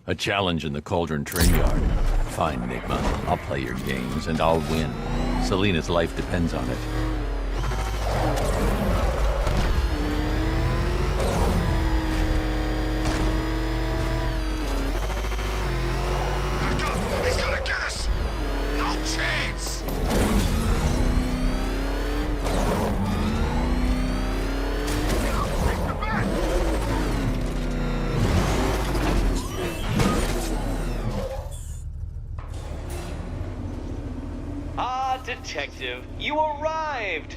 A challenge in the Cauldron train yard. Fine, Nigma. I'll play your games, and I'll win. Selena's life depends on it. He's gonna get us! No chance! Ah, Detective, you arrived!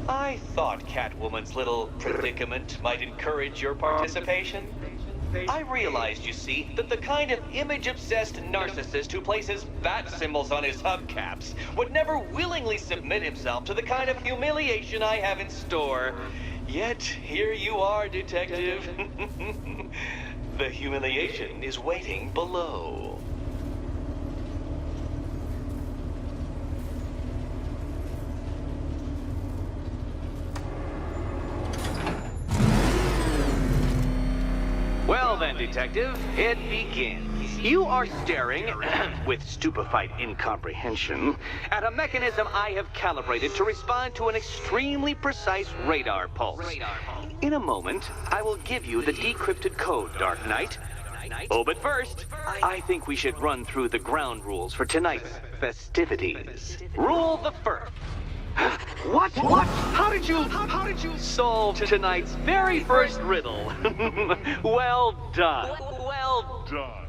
I thought Catwoman's little predicament might encourage your participation. I realized, you see, that the kind of image-obsessed narcissist who places bat symbols on his hubcaps would never willingly submit himself to the kind of humiliation I have in store. Yet, here you are, Detective. The humiliation is waiting below. Well then, Detective, it begins. You are staring, with stupefied incomprehension, at a mechanism I have calibrated to respond to an extremely precise radar pulse. In a moment, I will give you the decrypted code, Dark Knight. Oh, but first, I think we should run through the ground rules for tonight's festivities. Rule the first. What? How did you solve tonight's very first riddle? Well done. Well done.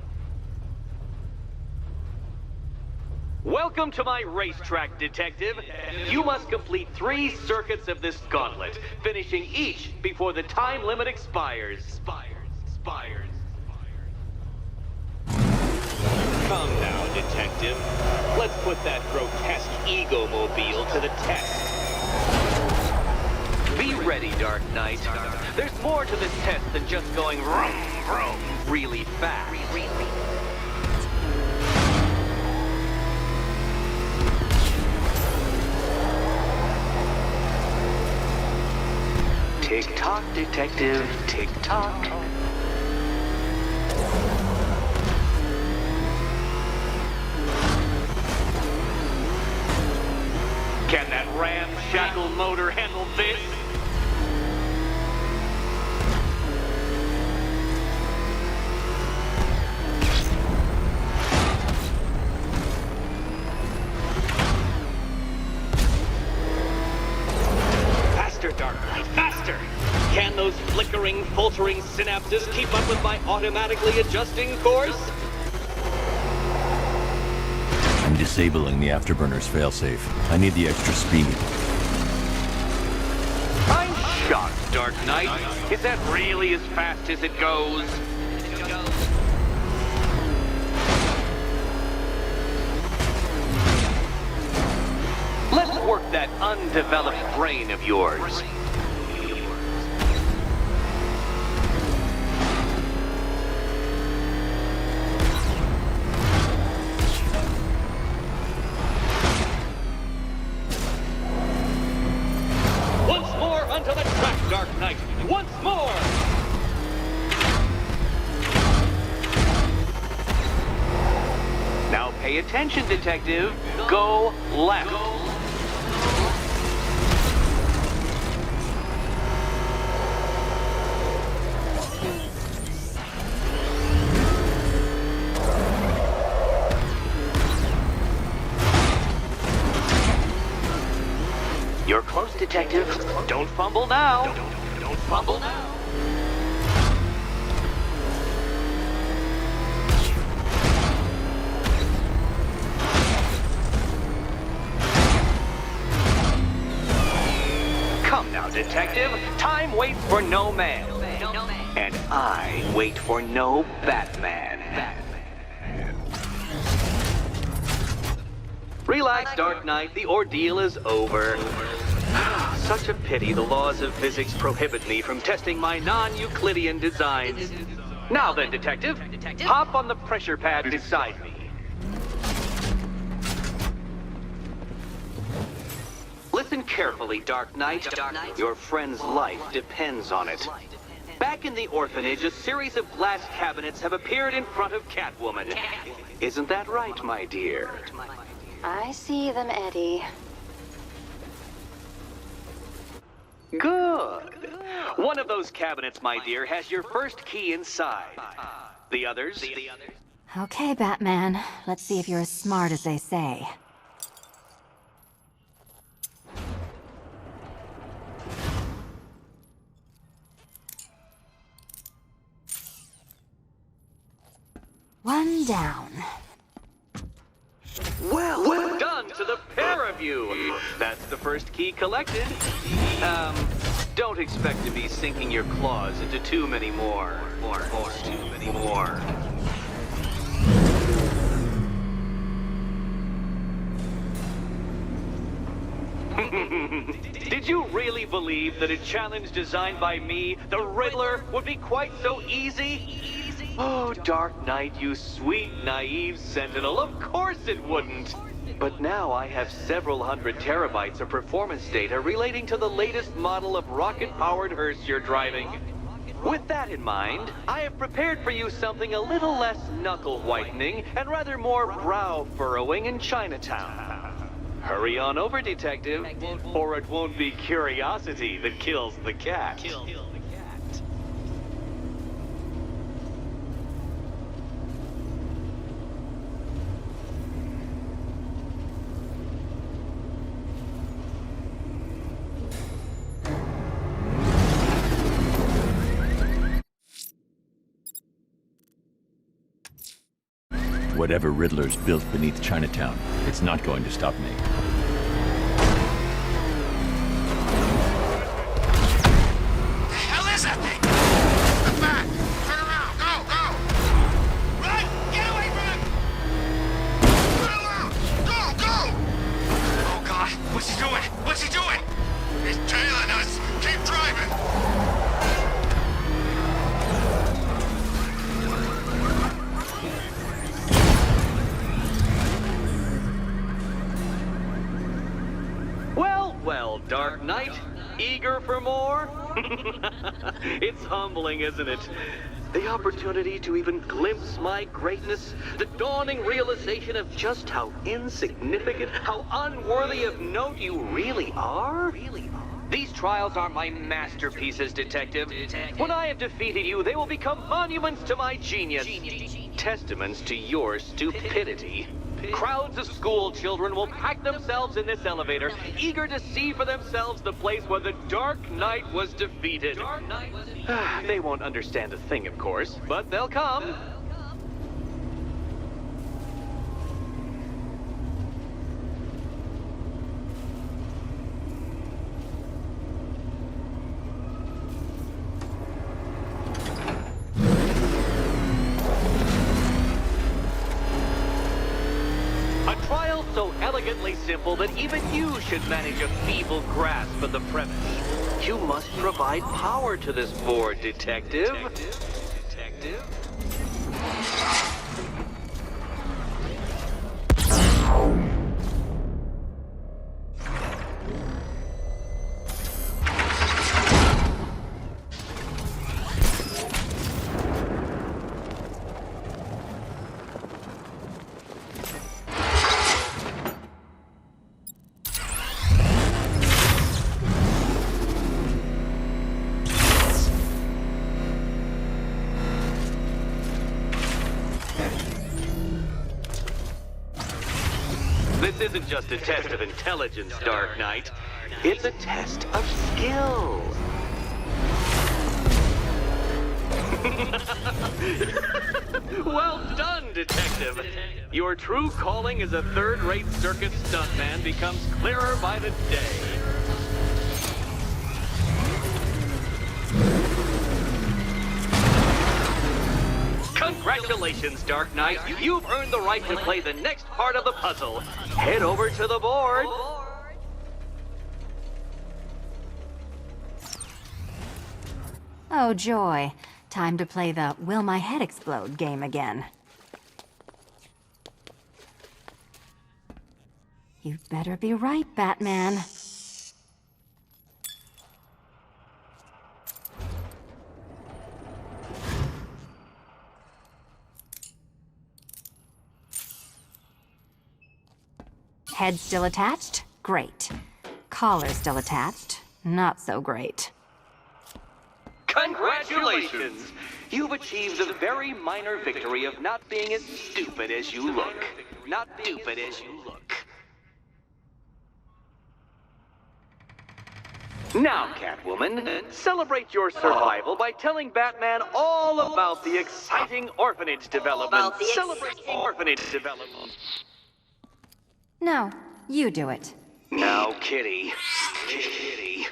Welcome to my racetrack, Detective. You must complete 3 circuits of this gauntlet, finishing each before the time limit expires. Come now, Detective. Let's put that grotesque ego-mobile to the test. Be ready, Dark Knight. There's more to this test than just going vroom, vroom really fast. Tick-tock, Detective, tick-tock. Can that ramshackle motor handle this? Faster, Dark Knight, faster! Can those flickering, faltering synapses keep up with my automatically adjusting course? I'm disabling the Afterburner's failsafe. I need the extra speed. I'm shocked, Dark Knight. Is that really as fast as it goes? Let's work that undeveloped brain of yours. Once more onto the track, Dark Knight. Once more! Now pay attention, Detective. Go left. You're close, Detective. Don't fumble now. Don't fumble now. Come now, Detective. Time waits for no man. And I wait for no Batman. Relax, Dark Knight. The ordeal is over. Such a pity the laws of physics prohibit me from testing my non-Euclidean designs. Now then, Detective, hop on the pressure pad beside me. Listen carefully, Dark Knight. Your friend's life depends on it. Back in the orphanage, a series of glass cabinets have appeared in front of Catwoman. Isn't that right, my dear? I see them, Eddie. Good. One of those cabinets, my dear, has your first key inside. The others? Okay, Batman. Let's see if you're as smart as they say. One down. Well done to the pair of you. That's the first key collected. Don't expect to be sinking your claws into too many more. Too many more. Did you really believe that a challenge designed by me, the Riddler, would be quite so easy? Oh, Dark Knight, you sweet, naive sentinel, of course it wouldn't. But now I have several hundred terabytes of performance data relating to the latest model of rocket-powered hearse you're driving. With that in mind, I have prepared for you something a little less knuckle-whitening and rather more brow-furrowing in Chinatown. Hurry on over, detective, or it won't be curiosity that kills the cat. Whatever Riddler's built beneath Chinatown, it's not going to stop me. The hell is that thing? Look back! Turn around! Go! Go! Run! Get away from him! Turn around! Go! Go! Oh God! What's he doing? What's he doing? He's tailing us! Keep driving! Well, Dark Knight, eager for more? It's humbling, isn't it? The opportunity to even glimpse my greatness, the dawning realization of just how insignificant, how unworthy of note you really are? These trials are my masterpieces, Detective. When I have defeated you, they will become monuments to my genius, testaments to your stupidity. Crowds of school children will pack themselves in this elevator, eager to see for themselves the place where the Dark Knight was defeated. They won't understand a thing, of course, but they'll come. So elegantly simple that even you should manage a feeble grasp of the premise. You must provide power to this board, Detective. This isn't just a test of intelligence, Dark Knight. It's a test of skill. Well done, Detective. Your true calling as a third-rate circus stuntman becomes clearer by the day. Congratulations, Dark Knight. You've earned the right to play the next part of the puzzle. Head over to the board. Oh, joy. Time to play the Will My Head Explode game again. You'd better be right, Batman. Head still attached? Great. Collar still attached? Not so great. Congratulations! You've achieved the very minor victory of not being as stupid as you look. Not stupid as you look. Now, Catwoman, celebrate your survival by telling Batman all about the exciting orphanage development. Celebrate orphanage development. No, you do it. Now, Kitty. Kitty.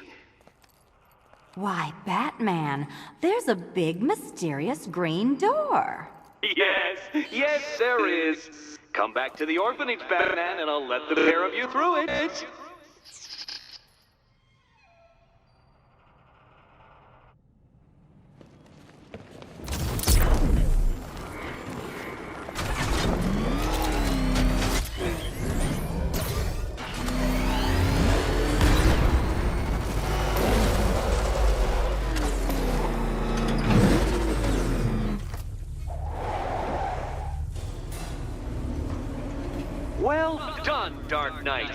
Why, Batman, there's a big mysterious green door. Yes, there is. Come back to the orphanage, Batman, and I'll let the pair of you through it. Well done, Dark Knight.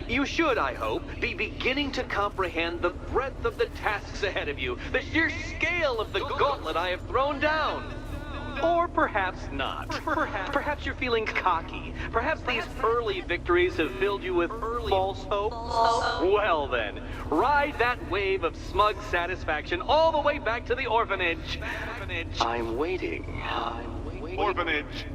You should, I hope, be beginning to comprehend the breadth of the tasks ahead of you, the sheer scale of the gauntlet I have thrown down. Or perhaps not. Perhaps you're feeling cocky. Perhaps these early victories have filled you with false hope. Well then, ride that wave of smug satisfaction all the way back to the orphanage. I'm waiting. Orphanage.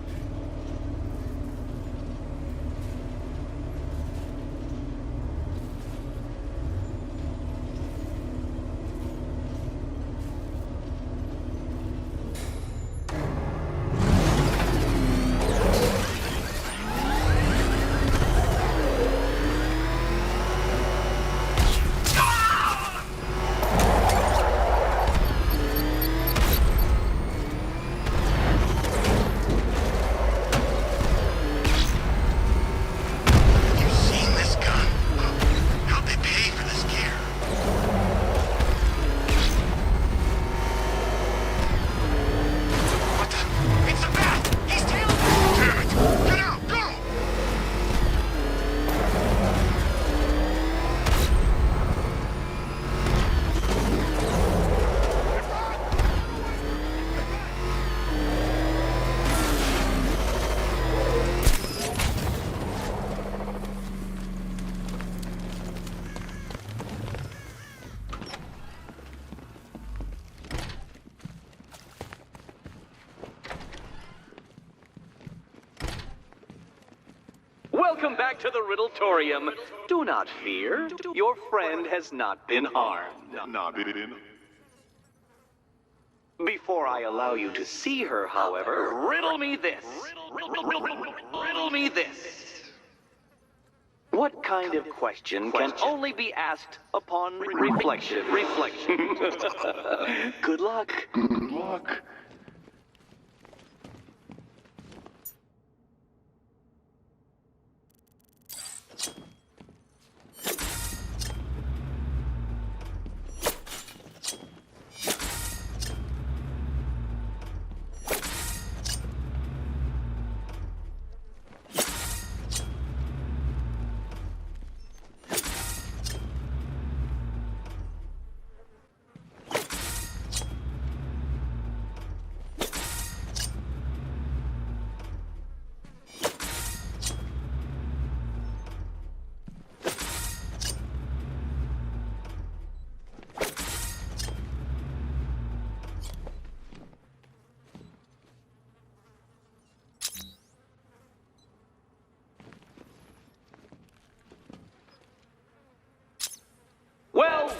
Welcome back to the Riddletorium. Do not fear. Your friend has not been harmed. Before I allow you to see her, however, riddle me this. Riddle me this. What kind of question can only be asked upon reflection? Good luck. Good luck.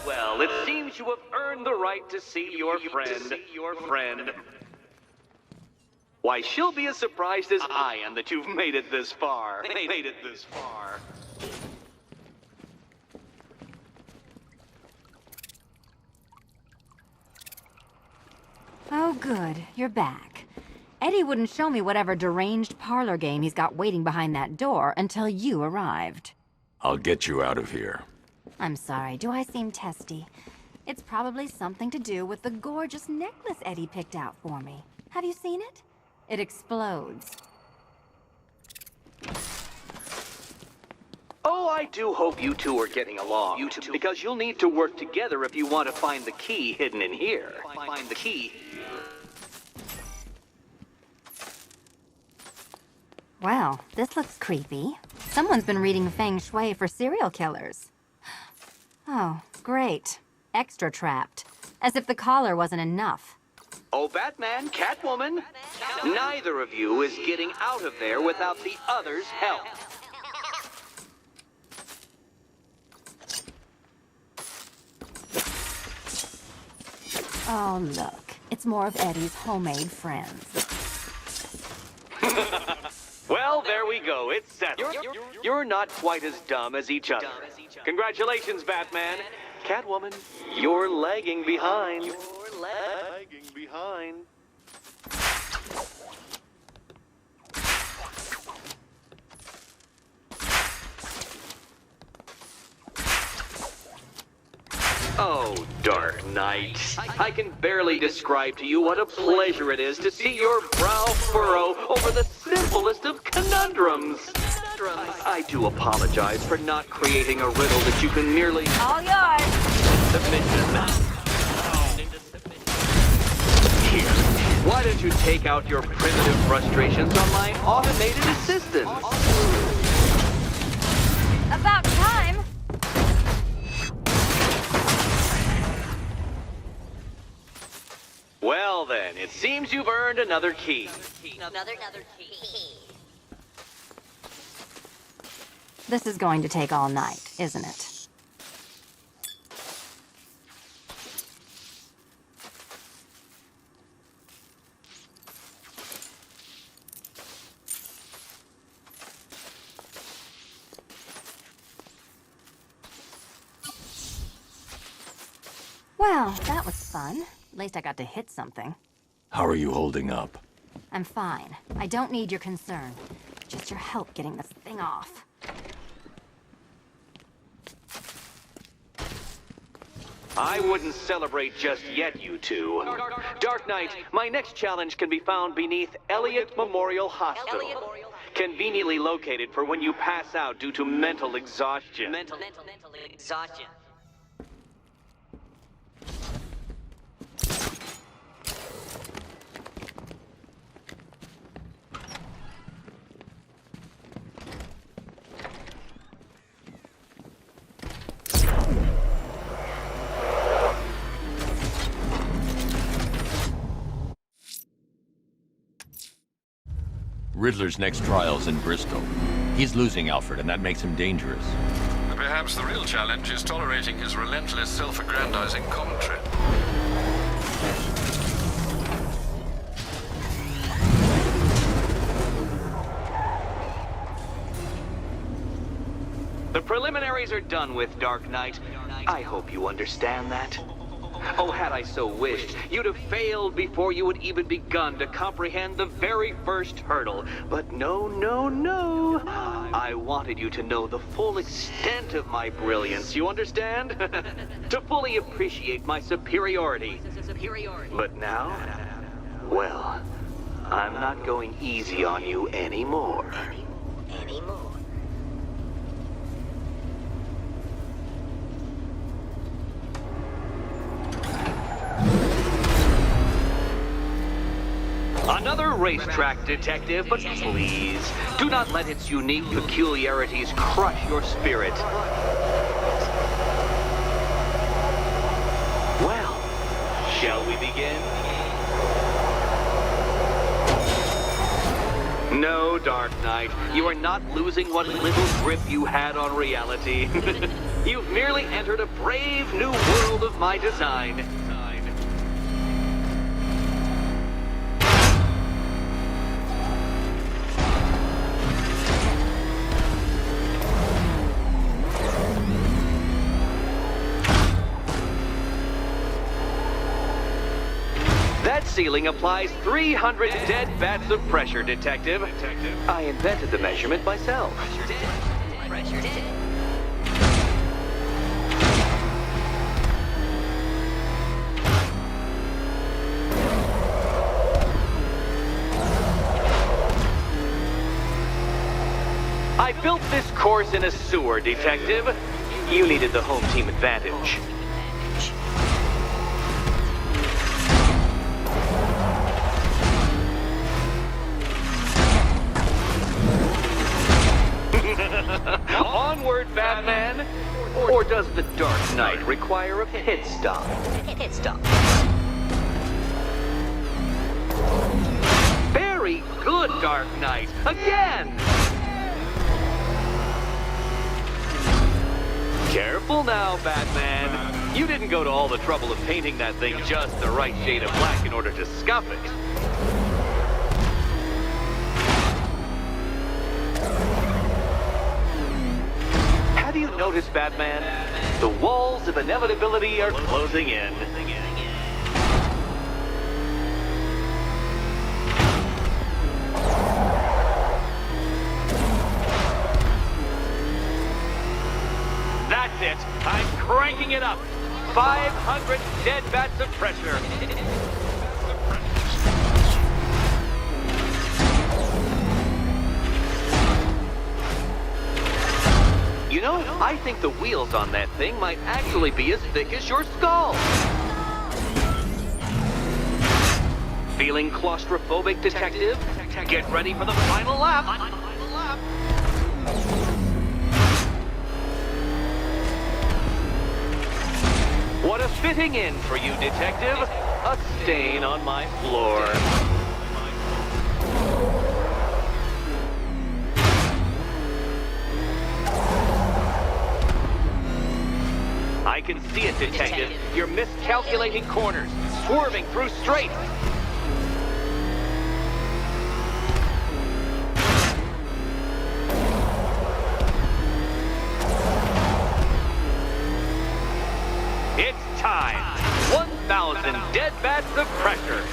Well, it seems you have earned the right to see your friend. Why, she'll be as surprised as I am that you've made it this far. Oh, good. You're back. Eddie wouldn't show me whatever deranged parlor game he's got waiting behind that door until you arrived. I'll get you out of here. I'm sorry, do I seem testy? It's probably something to do with the gorgeous necklace Eddie picked out for me. Have you seen it? It explodes. Oh, I do hope you two are getting along. Because you'll need to work together if you want to find the key hidden in here. Find the key. Well, this looks creepy. Someone's been reading Feng Shui for serial killers. Oh, great. Extra trapped. As if the collar wasn't enough. Oh, Batman, Catwoman, neither of you is getting out of there without the other's help. Oh, look. It's more of Eddie's homemade friends. Well, there we go. It's settled. You're not quite as dumb as each other. Congratulations, Batman. Catwoman, you're lagging behind. Oh, Dark Knight. I can barely describe to you what a pleasure it is to see your brow furrow over the simplest of conundrums. I do apologize for not creating a riddle that you can merely All yours! submission. Here, why don't you take out your primitive frustrations on my automated assistant? About time! Well then, it seems you've earned another key. Another key. This is going to take all night, isn't it? Well, that was fun. At least I got to hit something. How are you holding up? I'm fine. I don't need your concern. Just your help getting this thing off. I wouldn't celebrate just yet, you two. Dark Knight, my next challenge can be found beneath Elliott Memorial Hospital. Conveniently located for when you pass out due to mental exhaustion. Mental exhaustion. Riddler's next trial's in Bristol. He's losing Alfred, and that makes him dangerous. Perhaps the real challenge is tolerating his relentless self-aggrandizing commentary. The preliminaries are done with, Dark Knight. I hope you understand that. Oh, had I so wished, you'd have failed before you had even begun to comprehend the very first hurdle. But no, no, no. I wanted you to know the full extent of my brilliance, you understand? To fully appreciate my superiority. But now, well, I'm not going easy on you anymore. Another racetrack detective, but please, do not let its unique peculiarities crush your spirit. Well, shall we begin? No, Dark Knight, you are not losing what little grip you had on reality. You've merely entered a brave new world of my design. That ceiling applies 300 dead bats of pressure, Detective. I invented the measurement myself. I built this course in a sewer, Detective. You needed the home team advantage. Onward, Batman! Or does the Dark Knight require a pit stop? Pit stop. Very good, Dark Knight! Again! Careful now, Batman. You didn't go to all the trouble of painting that thing just the right shade of black in order to scuff it. Have you noticed, Batman? The walls of inevitability are closing in. That's it. I'm cranking it up. 500 dead bats of pressure. You know, I think the wheels on that thing might actually be as thick as your skull. Feeling claustrophobic, Detective? Get ready for the final lap. What a fitting end for you, Detective. A stain on my floor. I can see it, Detective. You're miscalculating corners, swerving through straights. It's time. 1,000 dead bats of pressure.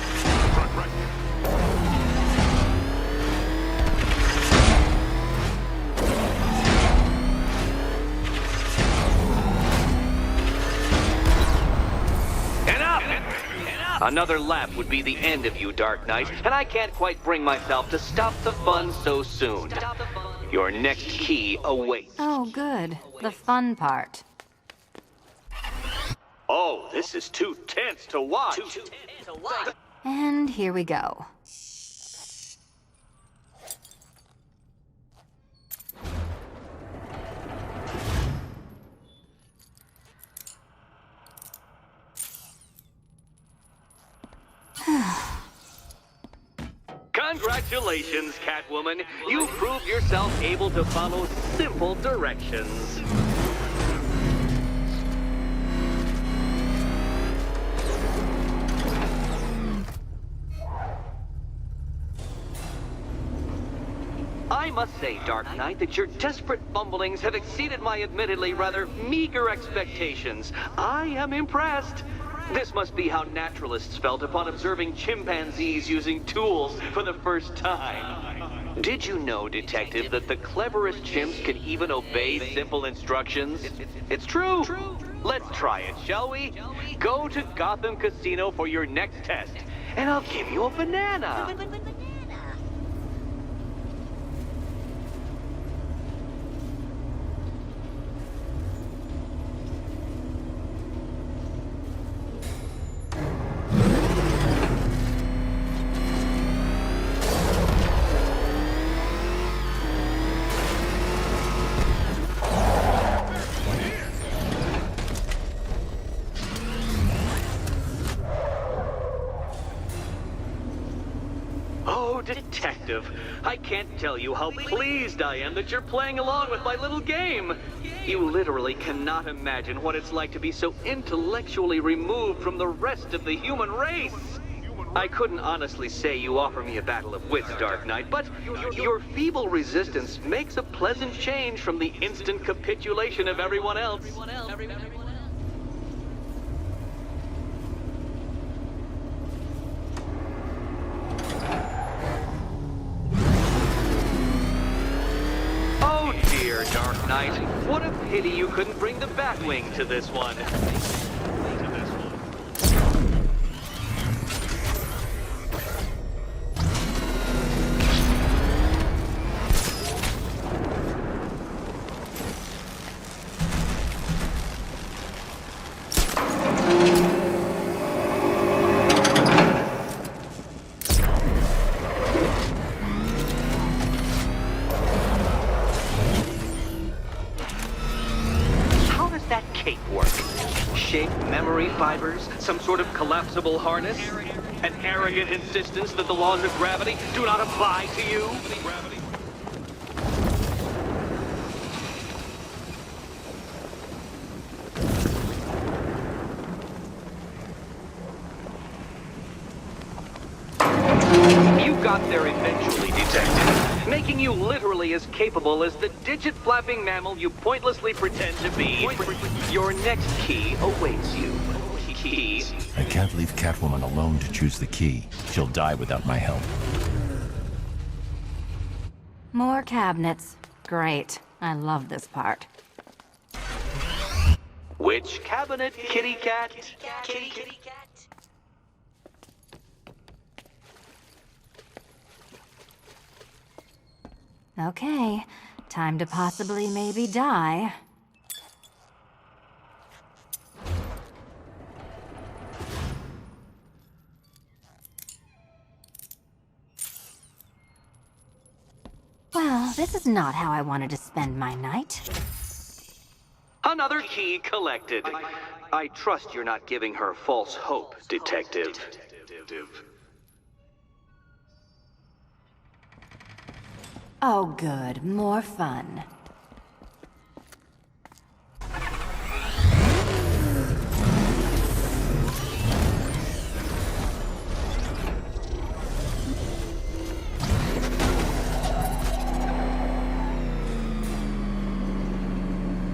Another lap would be the end of you, Dark Knight, and I can't quite bring myself to stop the fun so soon. Your next key awaits. Oh, good. The fun part. Oh, this is too tense to watch. And here we go. Congratulations, Catwoman. You proved yourself able to follow simple directions. I must say, Dark Knight, that your desperate fumblings have exceeded my admittedly rather meager expectations. I am impressed. This must be how naturalists felt upon observing chimpanzees using tools for the first time. Did you know, Detective, that the cleverest chimps can even obey simple instructions? It's true. Let's try it, shall we? Go to Gotham Casino for your next test, and I'll give you a banana. Detective, I can't tell you how pleased I am that you're playing along with my little game. You literally cannot imagine what it's like to be so intellectually removed from the rest of the human race. I couldn't honestly say you offer me a battle of wits, Dark Knight, but your feeble resistance makes a pleasant change from the instant capitulation of everyone else. Dark Knight, what a pity you couldn't bring the Batwing to this one. T-shaped memory fibers? Some sort of collapsible harness? An arrogant insistence that the laws of gravity do not apply to you? You got there eventually, Detective, making you literally as capable as the digit-flapping mammal you pointlessly pretend to be. Your next key awaits you. Key. I can't leave Catwoman alone to choose the key. She'll die without my help. More cabinets. Great. I love this part. Which cabinet, kitty cat? Kitty cat. Okay. Time to possibly maybe die. Well, this is not how I wanted to spend my night. Another key collected. I trust you're not giving her false hope, Detective. Oh, good. More fun.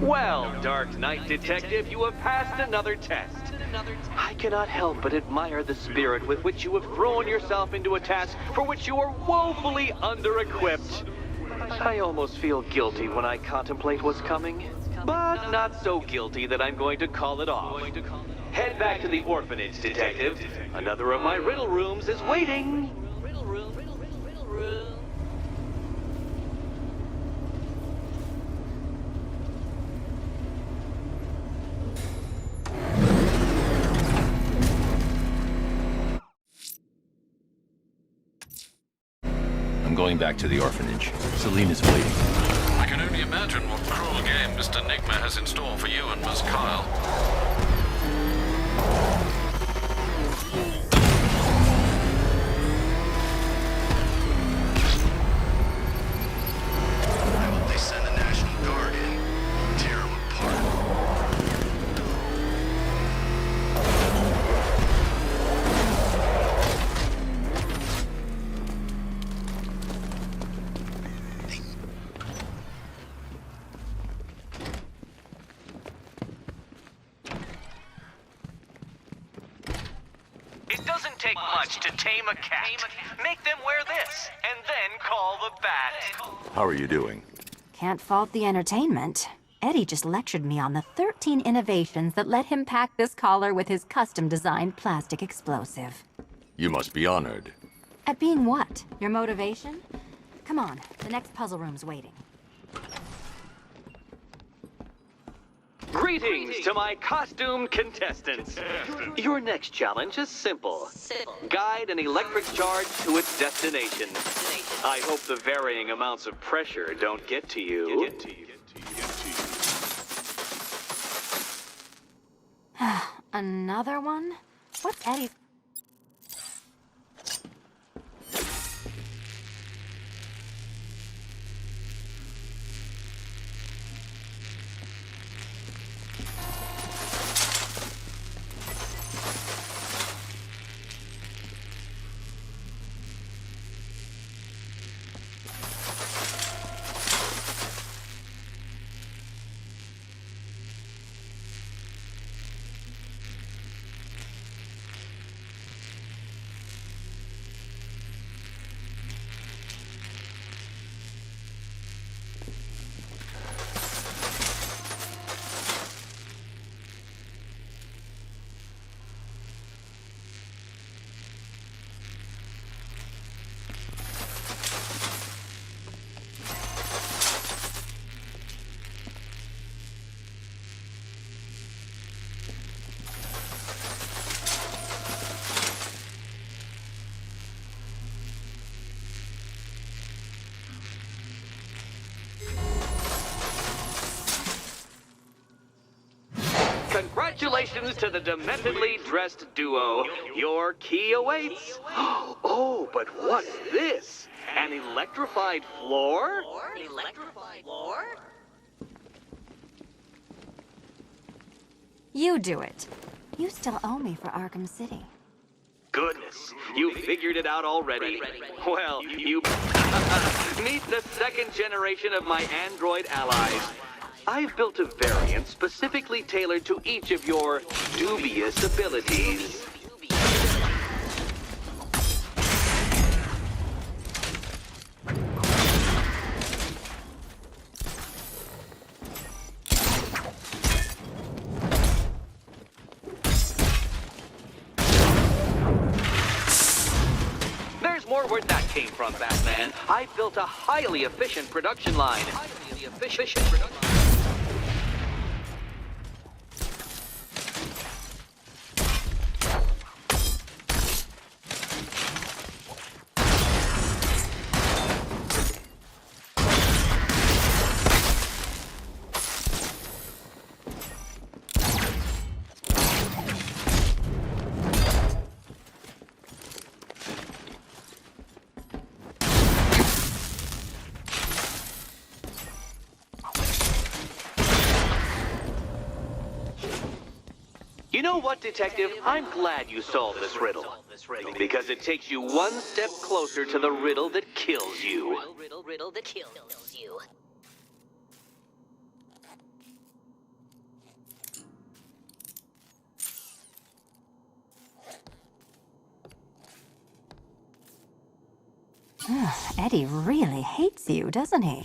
Well, Dark Knight Detective, you have passed another test. I cannot help but admire the spirit with which you have thrown yourself into a task for which you are woefully under-equipped. I almost feel guilty when I contemplate what's coming, but not so guilty that I'm going to call it off. Head back to the orphanage, Detective. Another of my riddle rooms is waiting. Riddle room. I'm going back to the orphanage. Celine is waiting. I can only imagine what cruel game Mr. Nigma has in store for you and Miss Kyle. I hope they send the National Guard in. Tear them apart. It doesn't take much to tame a cat. Make them wear this, and then call the bat. How are you doing? Can't fault the entertainment. Eddie just lectured me on the 13 innovations that let him pack this collar with his custom-designed plastic explosive. You must be honored. At being what? Your motivation? Come on, the next puzzle room's waiting. Greetings to my costumed contestants. Your next challenge is simple. Guide an electric charge to its destination. I hope the varying amounts of pressure don't get to you. Another one? What's Eddie's... Congratulations to the dementedly dressed duo. Your key awaits. Oh, but what's this? An electrified floor? Electrified floor? You do it. You still owe me for Arkham City. Goodness, you figured it out already. Well, you meet the second generation of my android allies. I've built a variant specifically tailored to each of your dubious abilities. There's more where that came from, Batman. I built a highly efficient production line. Highly efficient production line. You know what, Detective? I'm glad you solved this riddle. Because it takes you one step closer to the riddle that kills you. Riddle that kills you. Eddie really hates you, doesn't he?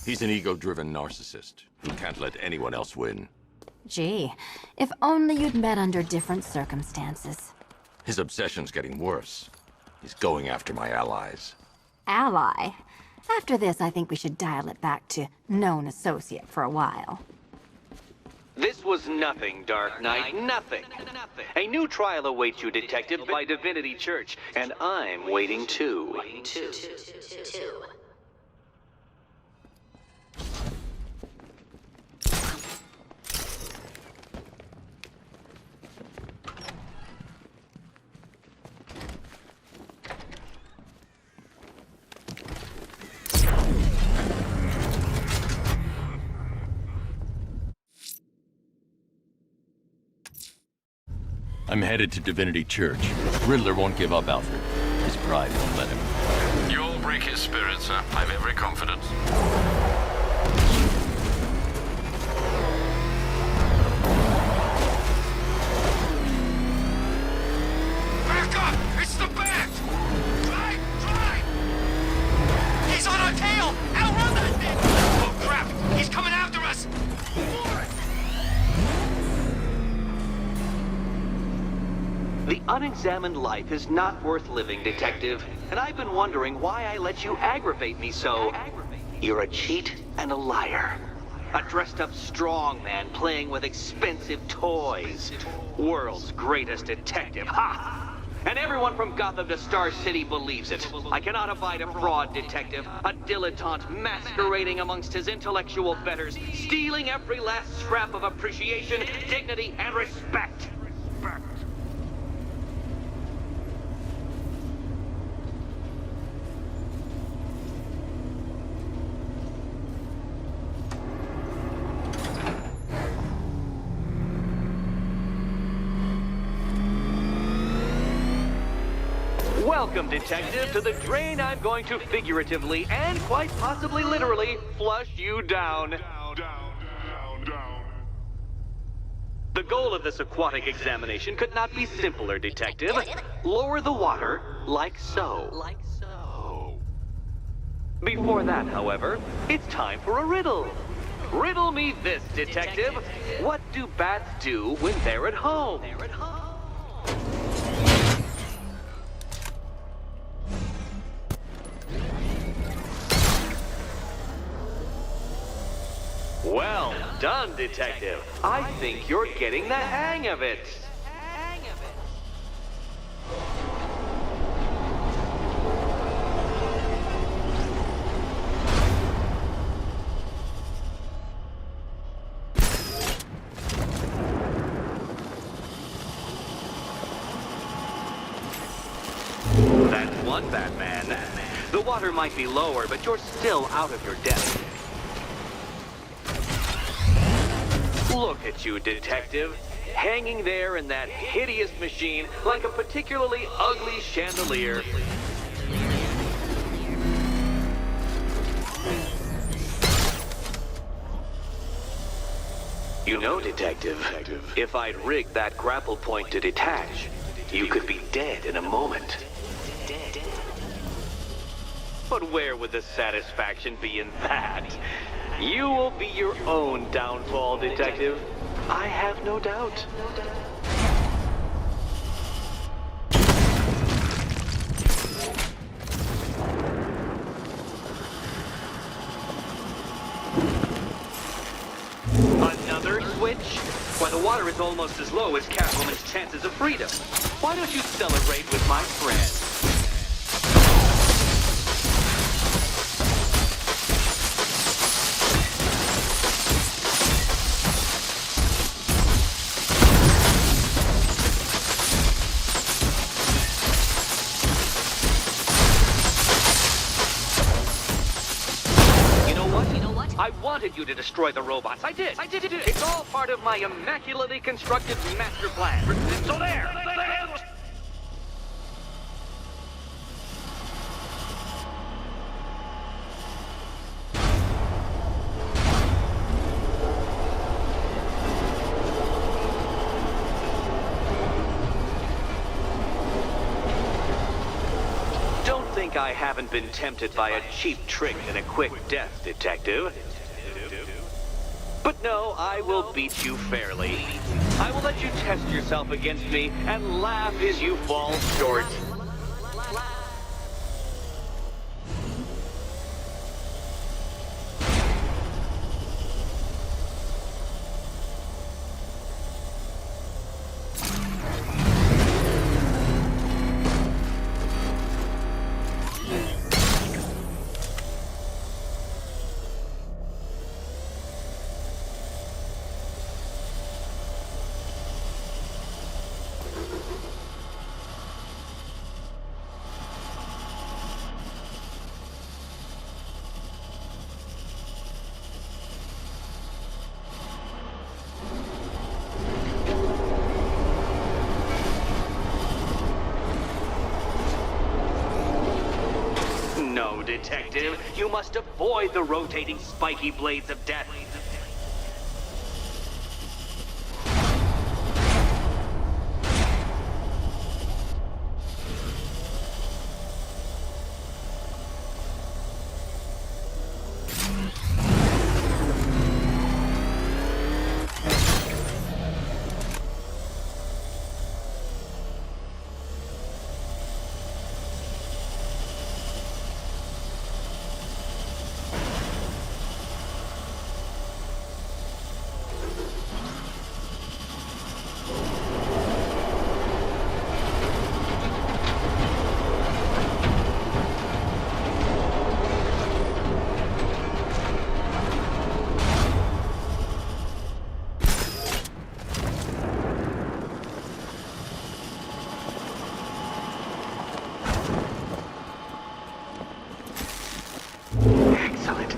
He's an ego-driven narcissist who can't let anyone else win. Gee, if only you'd met under different circumstances. His obsession's getting worse. He's going after my allies. Ally? After this, I think we should dial it back to known associate for a while. This was nothing, Dark Knight, nothing. A new trial awaits you, Detective, by Divinity Church, and I'm waiting too. Two. I'm headed to Divinity Church. Riddler won't give up, Alfred. His pride won't let him. You'll break his spirit, sir. I've every confidence. Back up! It's the bat! Drive! He's on our tail! Outrun that thing! Oh, crap! He's coming after us! More! The unexamined life is not worth living, Detective. And I've been wondering why I let you aggravate me so. You're a cheat and a liar. A dressed-up strongman playing with expensive toys. World's greatest detective, ha! And everyone from Gotham to Star City believes it. I cannot abide a fraud, Detective. A dilettante masquerading amongst his intellectual betters, stealing every last scrap of appreciation, dignity, and respect. Welcome, Detective, to the drain I'm going to figuratively and quite possibly literally flush you down. The goal of this aquatic examination could not be simpler, Detective. Lower the water, like so. Before that, however, it's time for a riddle. Riddle me this, Detective. What do bats do when they're at home? Well done, Detective. I think you're getting the hang of it. water might be lower, but you're still out of your depth. Look at you, detective. Hanging there in that hideous machine like a particularly ugly chandelier. You know, detective, if I'd rigged that grapple point to detach, you could be dead in a moment. But where would the satisfaction be in that? You will be your own downfall, detective. I have no doubt. Another switch? Why, the water is almost as low as Catwoman's chances of freedom. Why don't you celebrate with my friend? I wanted you to destroy the robots. I did. It's all part of my immaculately constructed master plan. So there. Don't think I haven't been tempted by a cheap trick and a quick death, detective. But no, I will beat you fairly. I will let you test yourself against me and laugh as you fall short. No, detective, you must avoid the rotating spiky blades of death.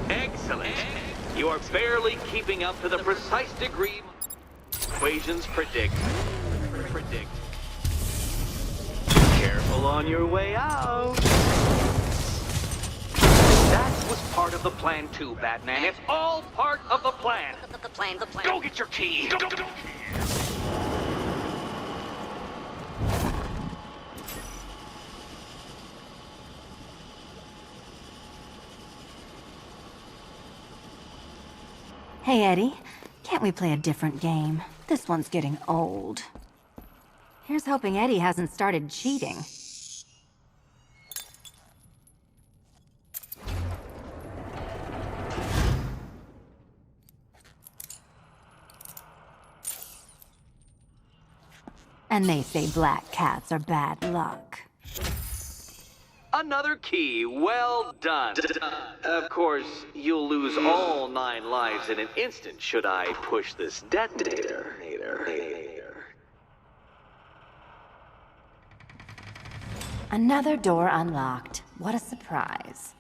Excellent. You are barely keeping up to the precise degree equations predict. Careful on your way out. That was part of the plan too, Batman. It's all part of the plan. The plan. Go get your key. Go. Hey, Eddie. Can't we play a different game? This one's getting old. Here's hoping Eddie hasn't started cheating. And they say black cats are bad luck. Another key. Well done. Of course, you'll lose all 9 lives in an instant should I push this detonator. Another door unlocked. What a surprise.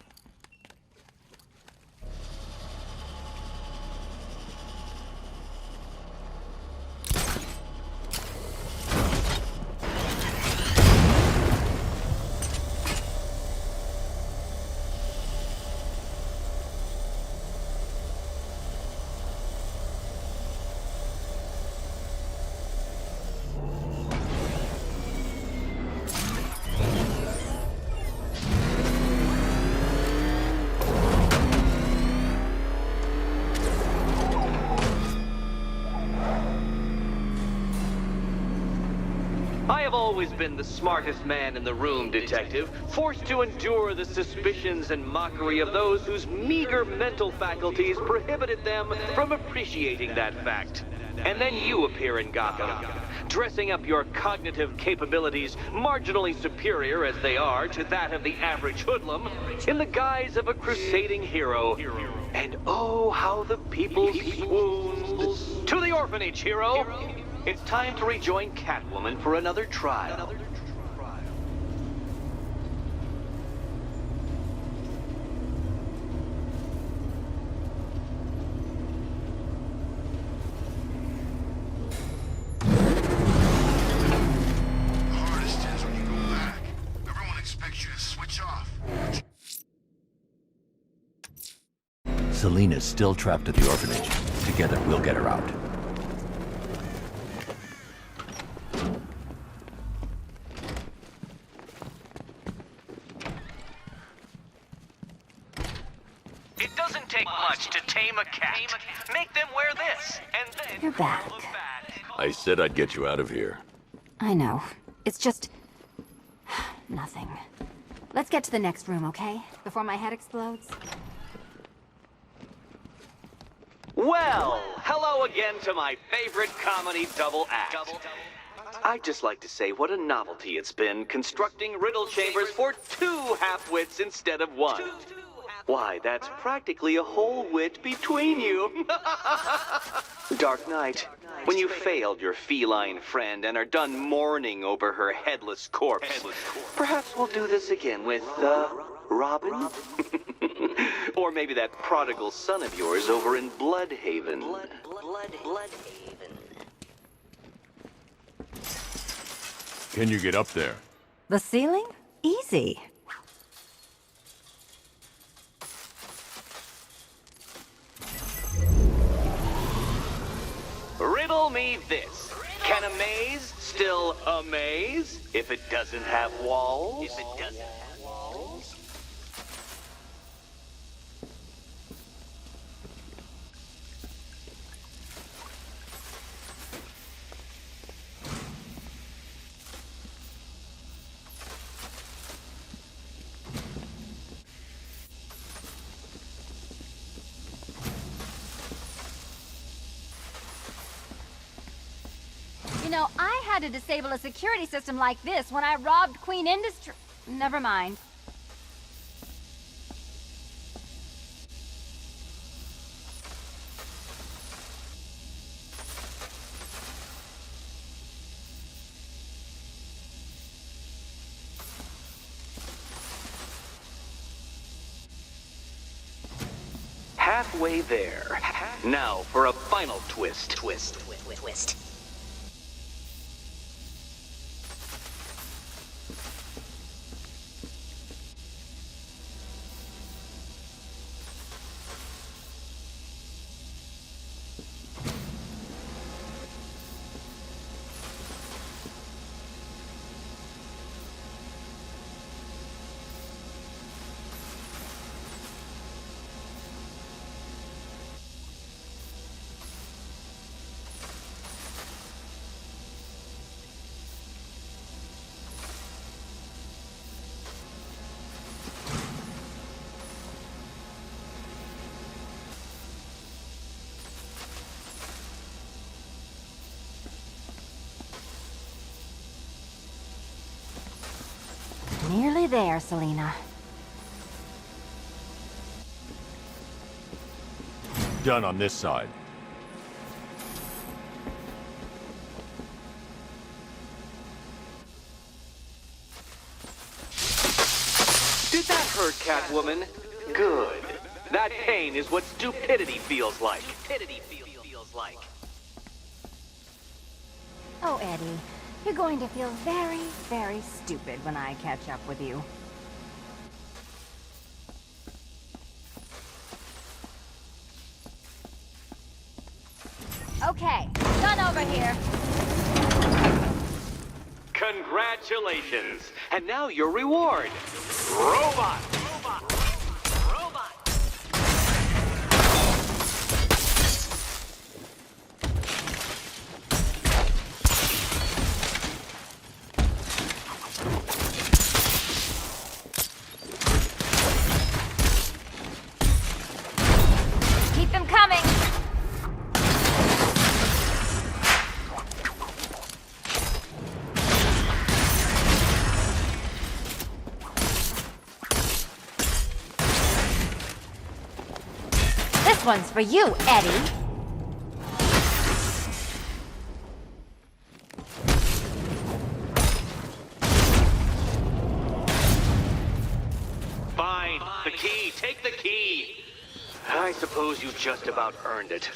I have always been the smartest man in the room, Detective, forced to endure the suspicions and mockery of those whose meager mental faculties prohibited them from appreciating that fact. And then you appear in Gotham, dressing up your cognitive capabilities marginally superior as they are to that of the average hoodlum, in the guise of a crusading hero. And oh, how the people swooned. To the orphanage, hero! It's time to rejoin Catwoman for another trial. The hardest is when you go back. Everyone expects you to switch off. Selina's still trapped at the orphanage. Together, we'll get her out. It doesn't take much to tame a cat. Make them wear this, and then You're back. look bad. I said I'd get you out of here. I know. It's just... nothing. Let's get to the next room, okay? Before my head explodes. Well, hello again to my favorite comedy double act. I'd just like to say what a novelty it's been constructing riddle chambers for 2 half-wits instead of 1. Why, that's practically a whole wit between you. Dark Knight, when you failed your feline friend and are done mourning over her headless corpse, perhaps we'll do this again with, Robin? Or maybe that prodigal son of yours over in Bloodhaven. Bloodhaven. Can you get up there? The ceiling? Easy. Riddle me this. Can a maze still amaze if it doesn't have walls? You know, I had to disable a security system like this when I robbed Queen Industry. Never mind. Halfway there. Now for a final twist. Twist. Nearly there, Selina. Done on this side. hurt, Catwoman? Good. That pain is what stupidity feels like. Oh, Eddie, you're going to feel very, very stupid when I catch up with you. Okay, done over here. Congratulations. And now your reward. Robot. Keep them coming. This one's for you, Eddie. Fine. The key. Take the key. I suppose you just about earned it.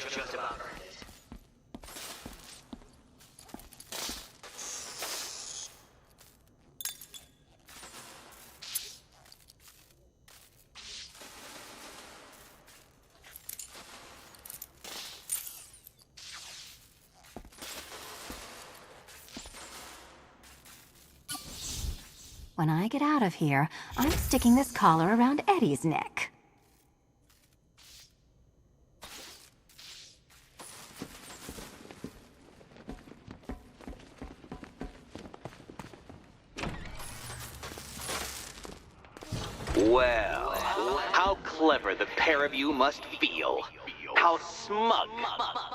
When I get out of here, I'm sticking this collar around Eddie's neck. Well, how clever the pair of you must feel. How smug.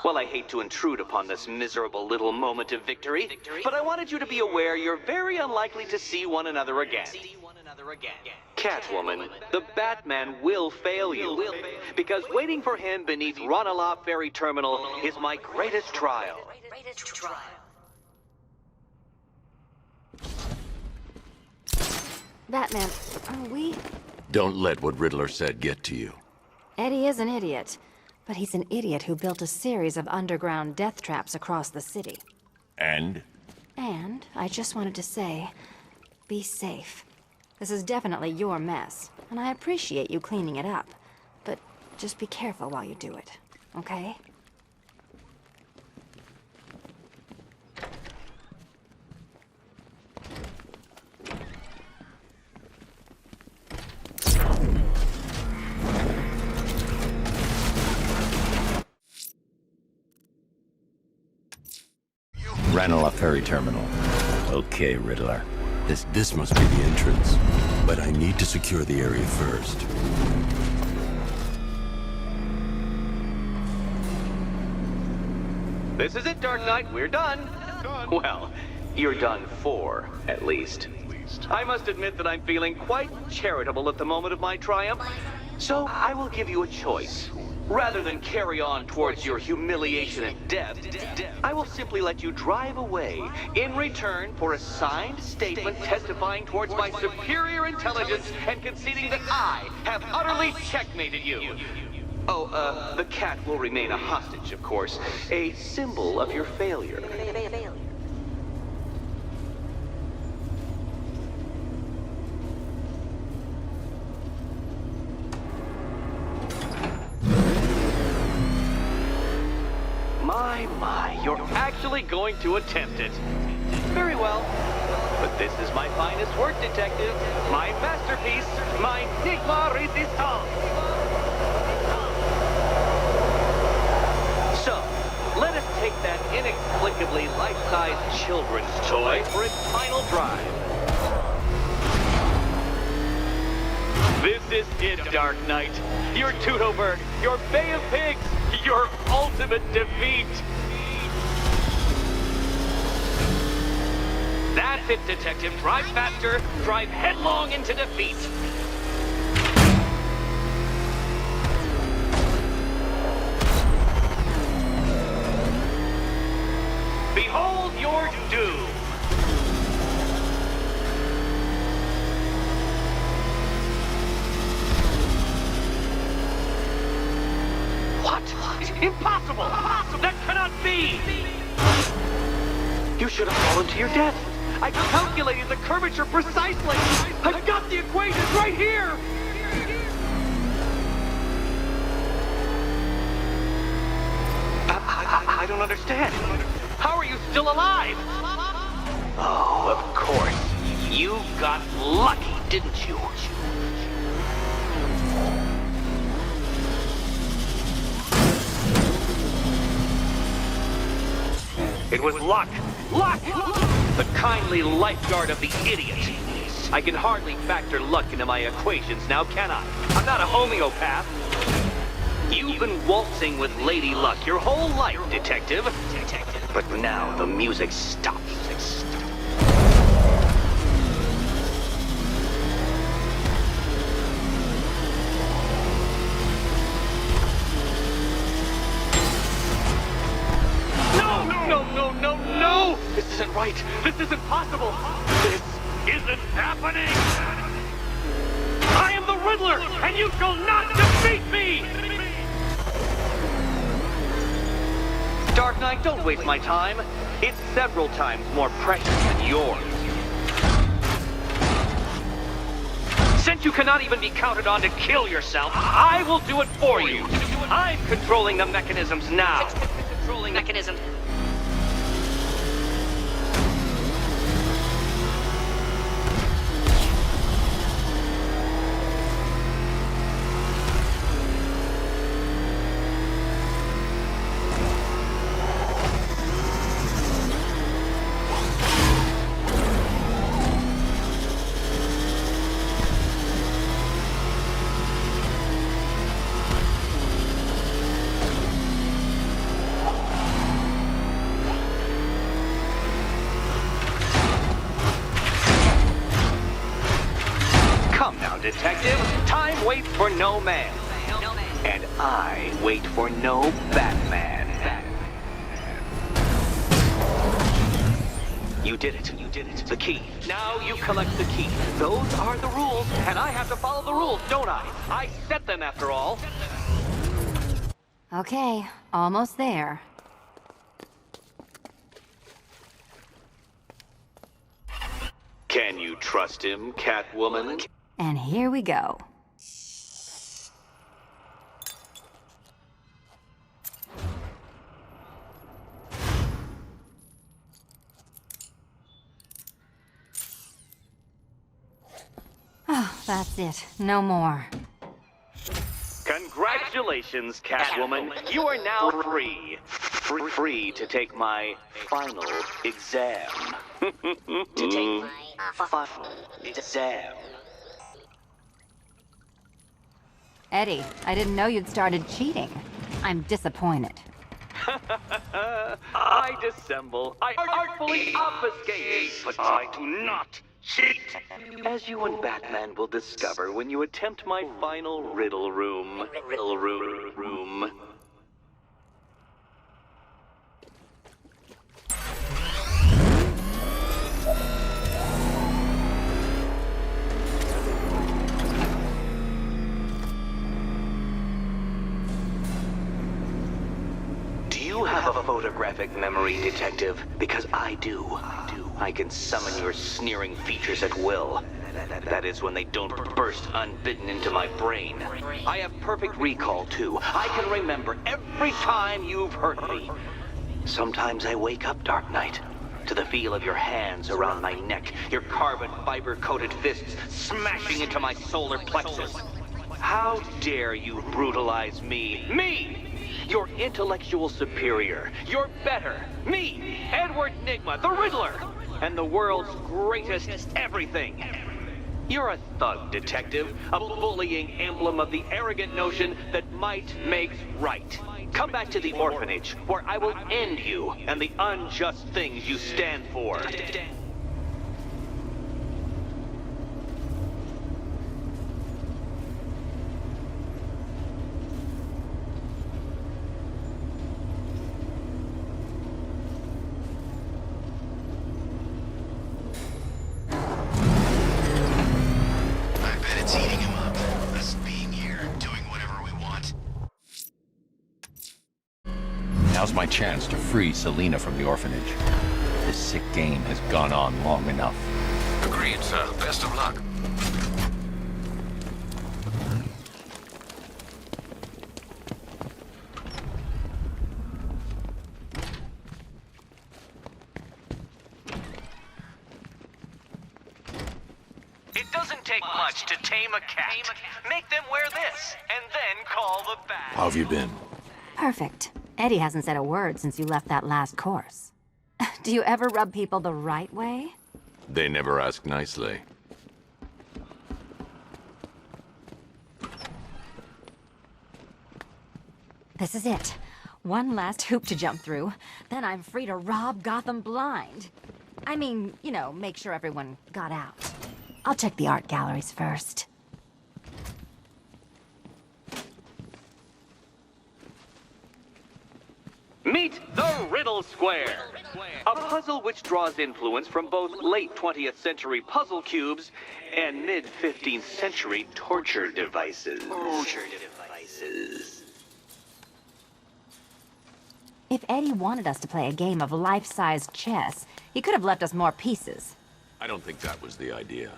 Well, I hate to intrude upon this miserable little moment of victory, but I wanted you to be aware you're very unlikely to see one another again. Catwoman, the Batman will fail you, because waiting for him beneath Ronalop Ferry Terminal is my greatest trial. Batman, are we? Don't let what Riddler said get to you. Eddie is an idiot, but he's an idiot who built a series of underground death traps across the city. And? And I just wanted to say, be safe. This is definitely your mess, and I appreciate you cleaning it up. But just be careful while you do it, okay? Ranelagh Ferry Terminal. Okay, Riddler. This must be the entrance, but I need to secure the area first. This is it, Dark Knight. We're done. Well, you're done for, at least. I must admit that I'm feeling quite charitable at the moment of my triumph. So I will give you a choice. Rather than carry on towards your humiliation and death, I will simply let you drive away in return for a signed statement testifying towards my superior intelligence and conceding that I have utterly checkmated you. Oh, the cat will remain a hostage, of course, a symbol of your failure. My, you're actually going to attempt it. Very well. But this is my finest work, detective. My masterpiece, my Enigma Resistance. So, let us take that inexplicably life-sized children's toy for its final drive. This is it, Dark Knight. Your Teutoburg, your Bay of Pigs, your ultimate defeat. That's it, Detective. Drive faster, drive headlong into defeat. Behold your doom. Impossible! That cannot be! You should have fallen to your death. I calculated the curvature precisely. I've got the equations right here. I don't understand. How are you still alive? Oh, of course. You got lucky, didn't you? It was luck. Luck! The kindly lifeguard of the idiot. I can hardly factor luck into my equations now, can I? I'm not a homeopath. You've been waltzing with Lady Luck your whole life, Detective. But now the music stops. No! This isn't right. This isn't possible. This isn't happening. I am the Riddler, and you shall not defeat me! Dark Knight, don't waste my time. It's several times more precious than yours. Since you cannot even be counted on to kill yourself, I will do it for you. I'm controlling the mechanisms now. Controlling mechanism. Detective, time waits for no man. And I wait for no Batman. You did it. The key. Now you collect the key. Those are the rules, and I have to follow the rules, don't I? I set them after all. Okay, almost there. Can you trust him, Catwoman? And here we go. Oh, that's it. No more. Congratulations, Catwoman. You are now free. Free to take my final exam. To take my final exam. Eddie, I didn't know you'd started cheating. I'm disappointed. I dissemble. I artfully obfuscate. But I do not cheat. As you and Batman will discover when you attempt my final riddle room. Riddle room. You have a photographic memory, Detective, because I do. I can summon your sneering features at will. That is when they don't burst unbidden into my brain. I have perfect recall, too. I can remember every time you've hurt me. Sometimes I wake up, Dark Knight, to the feel of your hands around my neck, your carbon fiber-coated fists smashing into my solar plexus. How dare you brutalize me? Me! Your intellectual superior. You're better. Me, Edward Nygma, the Riddler, and the world's greatest everything. You're a thug, Detective, a bullying emblem of the arrogant notion that might makes right. Come back to the orphanage, where I will end you and the unjust things you stand for. Now's my chance to free Selina from the orphanage. This sick game has gone on long enough. Agreed, sir. Best of luck. It doesn't take much to tame a cat. Make them wear this, and then call the bat. How have you been? Perfect. Eddie hasn't said a word since you left that last course. Do you ever rub people the right way? They never ask nicely. This is it. One last hoop to jump through. Then I'm free to rob Gotham blind. I mean, you know, make sure everyone got out. I'll check the art galleries first. Meet the Riddle Square, a puzzle which draws influence from both late 20th century puzzle cubes and mid 15th century torture devices. If Eddie wanted us to play a game of life-sized chess, he could have left us more pieces. I don't think that was the idea.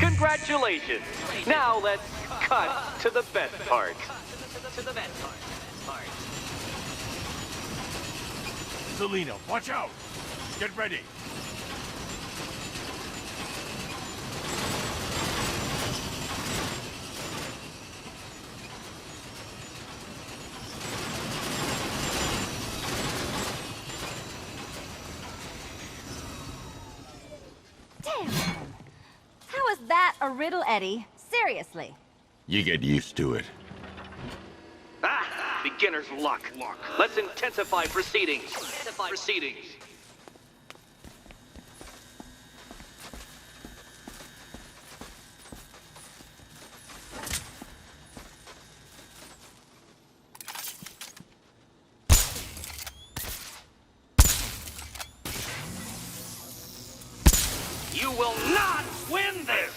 Congratulations! Now let's cut to the best part. Selina, watch out! Get ready! Damn! How is that a riddle, Eddie? Seriously. You get used to it. Ah! Beginner's luck. Let's intensify proceedings. You will not win this!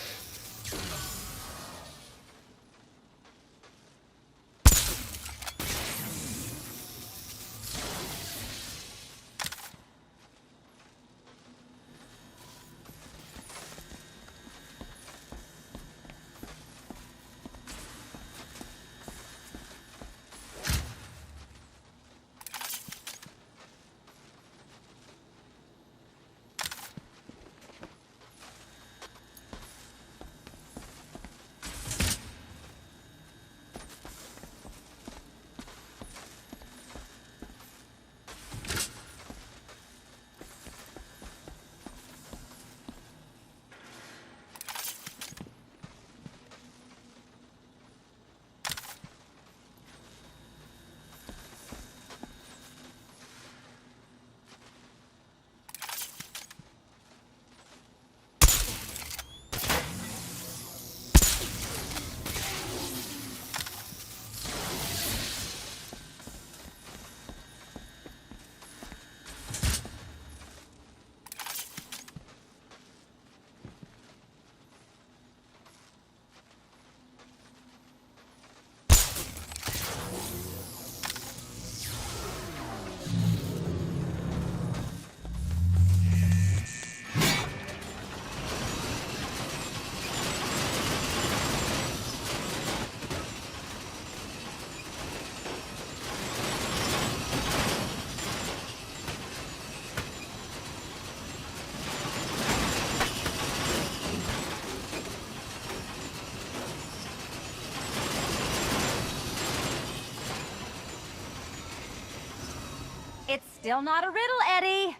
It's still not a riddle, Eddie.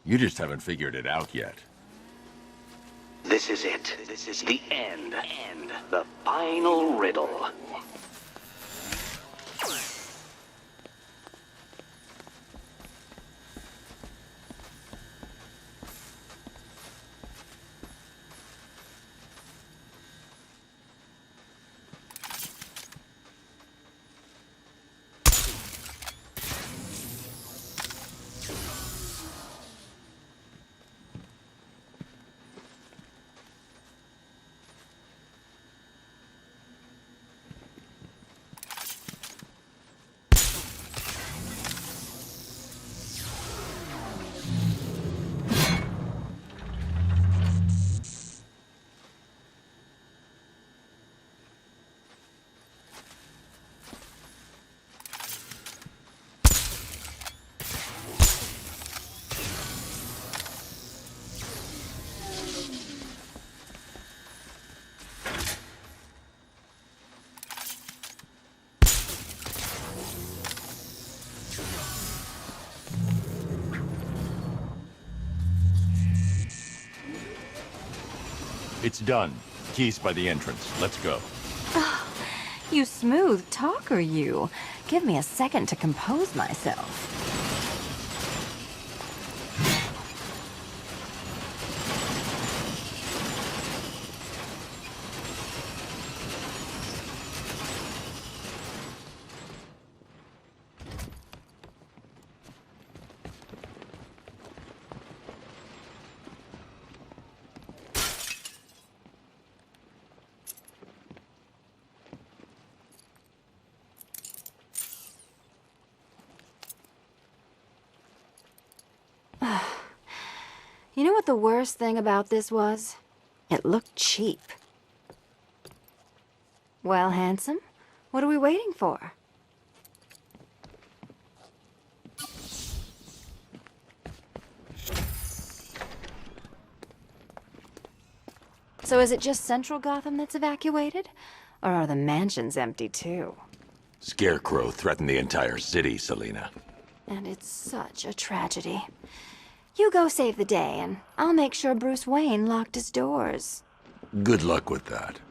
You just haven't figured it out yet. This is it. This is the end. The final riddle. It's done. Keys by the entrance. Let's go. You smooth talker, you. Give me a second to compose myself. You know what the worst thing about this was? It looked cheap. Well, handsome, what are we waiting for? So is it just Central Gotham that's evacuated? Or are the mansions empty too? Scarecrow threatened the entire city, Selina. And it's such a tragedy. You go save the day, and I'll make sure Bruce Wayne locked his doors. Good luck with that.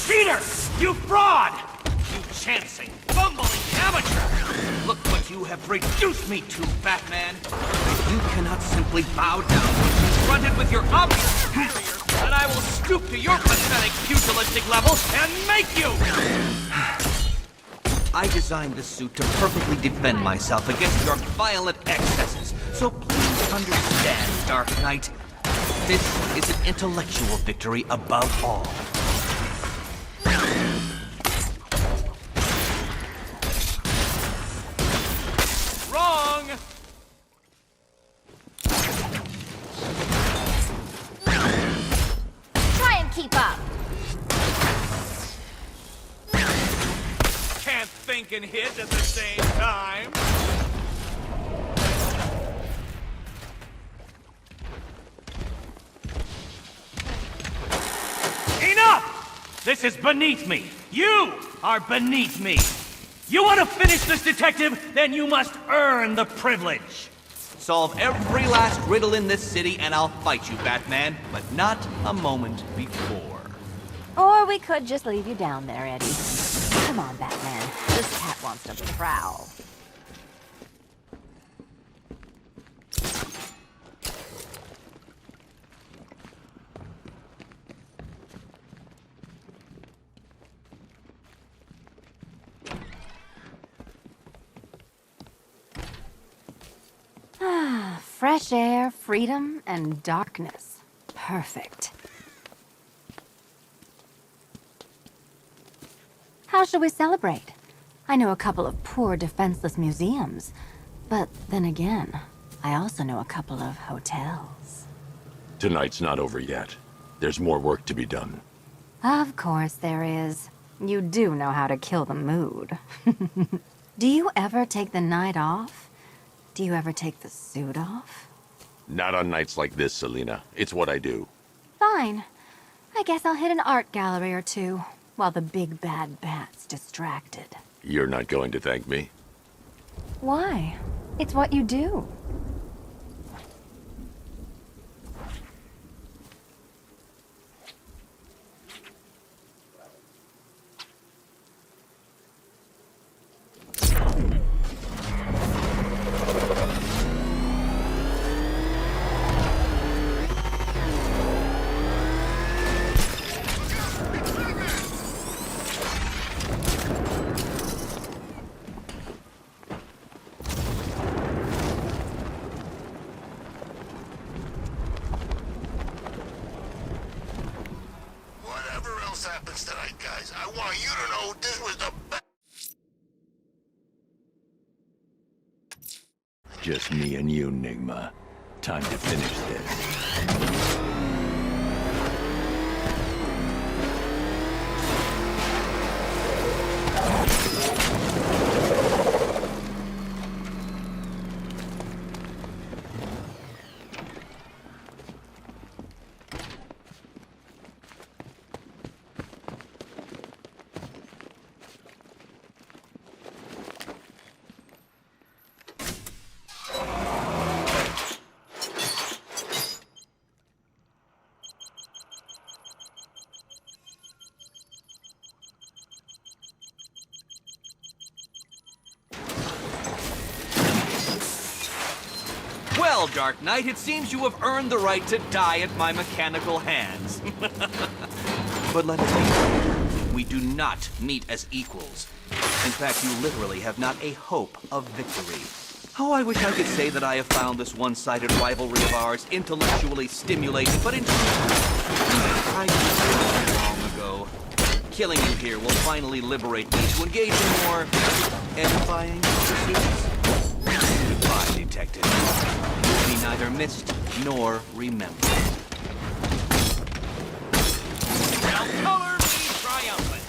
Cheater! You fraud! You chancing, fumbling amateur! Look what you have reduced me to, Batman! If you cannot simply bow down when confronted with your obvious superior, then I will stoop to your pathetic pugilistic level and make you! I designed this suit to perfectly defend myself against your violent excesses, so please understand, Dark Knight. This is an intellectual victory above all. Wrong! Try and keep up! Can't think and hit at the same time. Enough! This is beneath me. You are beneath me. You want to finish this, detective? Then you must earn the privilege. Solve every last riddle in this city and I'll fight you, Batman, but not a moment before. Or we could just leave you down there, Eddie. Come on, Batman. This cat wants to prowl. Fresh air, freedom, and darkness. Perfect. How shall we celebrate? I know a couple of poor, defenseless museums. But then again, I also know a couple of hotels. Tonight's not over yet. There's more work to be done. Of course there is. You do know how to kill the mood. Do you ever take the night off? Do you ever take the suit off? Not on nights like this, Selina. It's what I do. Fine. I guess I'll hit an art gallery or two, while the big bad bat's distracted. You're not going to thank me? Why? It's what you do. Whatever else happens tonight, guys, I want you to know this was the best. Just me and you, Nigma. Time to finish this. Well, Dark Knight, it seems you have earned the right to die at my mechanical hands. But let us be clear, we do not meet as equals. In fact, you literally have not a hope of victory. Oh, I wish I could say that I have found this one-sided rivalry of ours intellectually stimulating, but in truth, I knew long ago. Killing you here will finally liberate me to engage in more edifying pursuits. Goodbye, Detective. Be neither missed nor remembered. Now color me triumphant.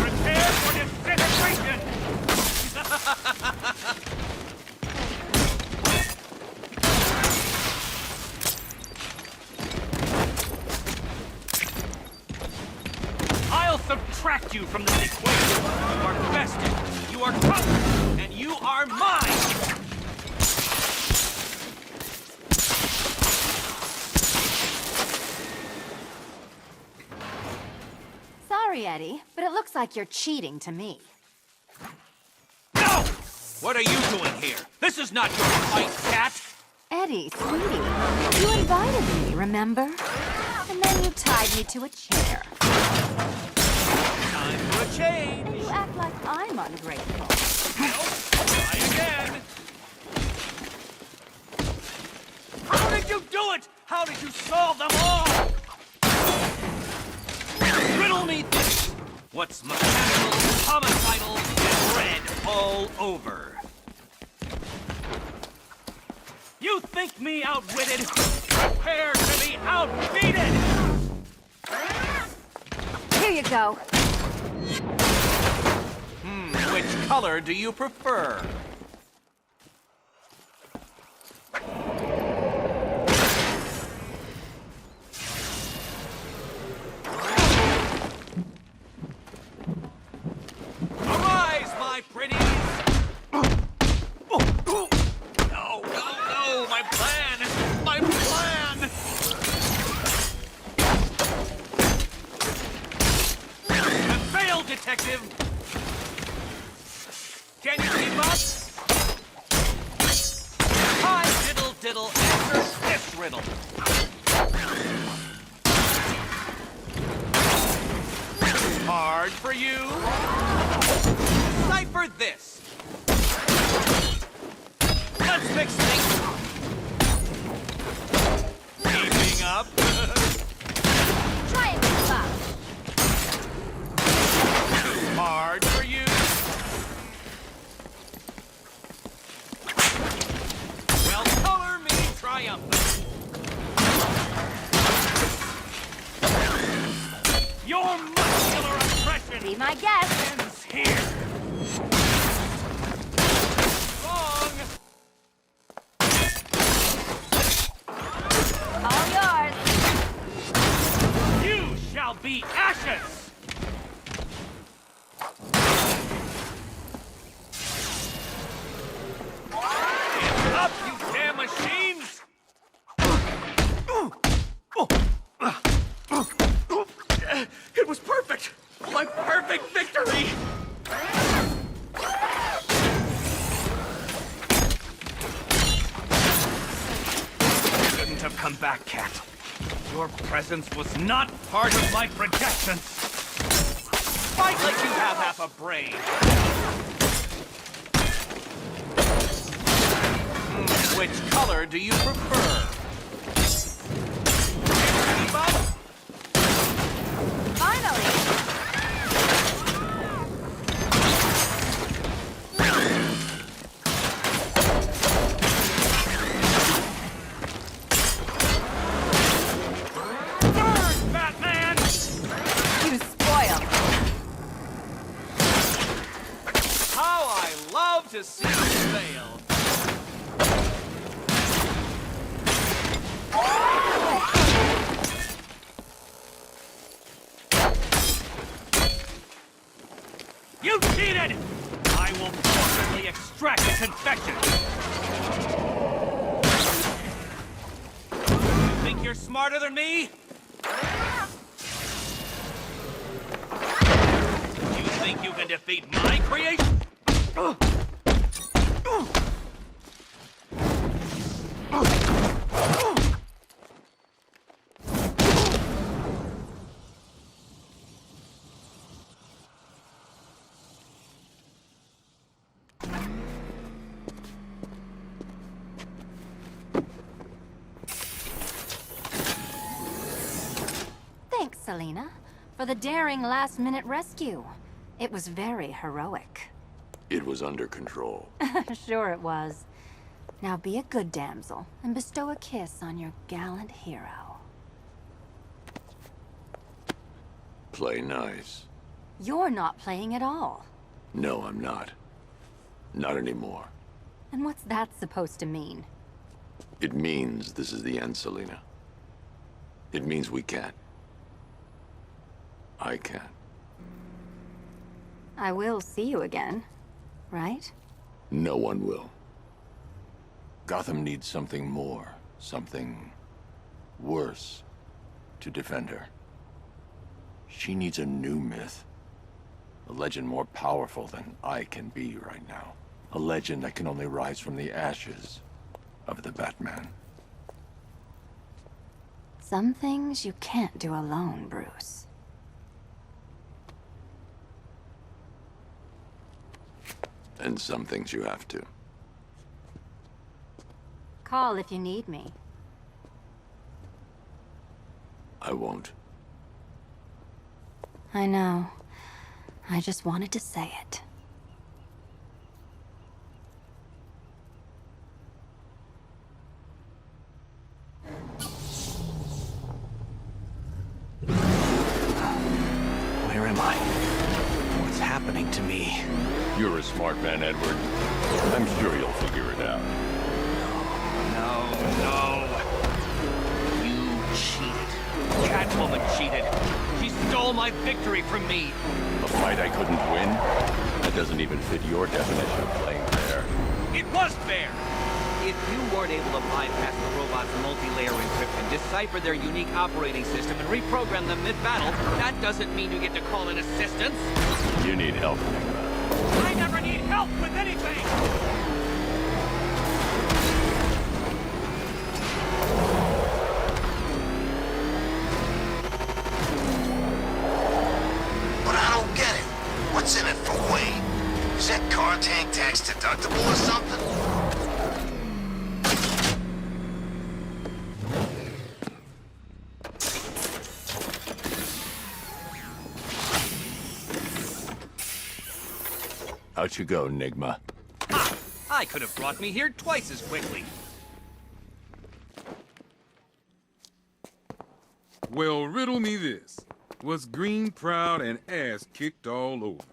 Prepare for disintegration! I'll subtract you from this equation. You are vested, you are covered, and you are mine! Sorry, Eddie, but it looks like you're cheating to me. No! What are you doing here? This is not your fight, cat! Eddie, sweetie, you invited me, remember? And then you tied me to a chair. Time for a change! You act like I'm ungrateful. Nope, try again! How did you do it? How did you solve them all? Riddle me this! What's mechanical, homicidal, and red all over? You think me outwitted? Prepare to be outbeaten! Here you go. Which color do you prefer? Arise, my pretties! No, my plan! My plan! You failed, Detective! Can you keep up? Hi, diddle diddle, answer this riddle. Hard for you? Decipher this. Let's mix things up. Keeping up. Try and keep up. Too hard for you. Well, color me triumphant. Your muscular oppression Be my guest. ends here. Wrong. All yours. You shall be ashes. Get up, you damn machines! It was perfect! My perfect victory! Shouldn't have come back, Cat. Your presence was not part of my projections. Fight like you have half a brain. Which color do you prefer? Keep up? Finally. Burn, Batman! You spoiled. How I love to see you fail. You cheated! I will forcibly extract a confession. You think you're smarter than me? You think you can defeat my creation? Thanks, Selina, for the daring last-minute rescue. It was very heroic. It was under control. Sure it was. Now be a good damsel and bestow a kiss on your gallant hero. Play nice. You're not playing at all. No, I'm not. Not anymore. And what's that supposed to mean? It means this is the end, Selina. It means we can't. I can't. I will see you again, right? No one will. Gotham needs something more, something worse to defend her. She needs a new myth. A legend more powerful than I can be right now. A legend that can only rise from the ashes of the Batman. Some things you can't do alone, Bruce. And some things you have to. Call if you need me. I won't. I know. I just wanted to say it. Where am I? What's happening to me? You're a smart man, Edward. I'm sure you'll figure it out. No. You cheated. Catwoman cheated. She stole my victory from me. A fight I couldn't win? That doesn't even fit your definition of playing fair. It was fair. If you weren't able to bypass the robot's multi-layer encryption, decipher their unique operating system, and reprogram them mid-battle, that doesn't mean you get to call in assistance. You need help, Enigma. I never need help with anything! But I don't get it. What's in it for Wayne? Is that car tank tax deductible or something? Out you go, Nigma. I could have brought me here twice as quickly. Well, riddle me this. Was Green proud and ass kicked all over?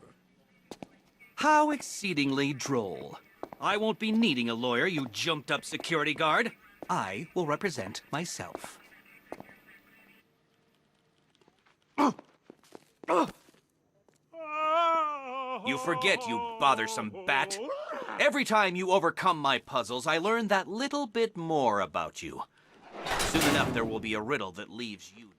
How exceedingly droll. I won't be needing a lawyer, you jumped-up security guard. I will represent myself. You forget, you bothersome bat. Every time you overcome my puzzles, I learn that little bit more about you. Soon enough, there will be a riddle that leaves you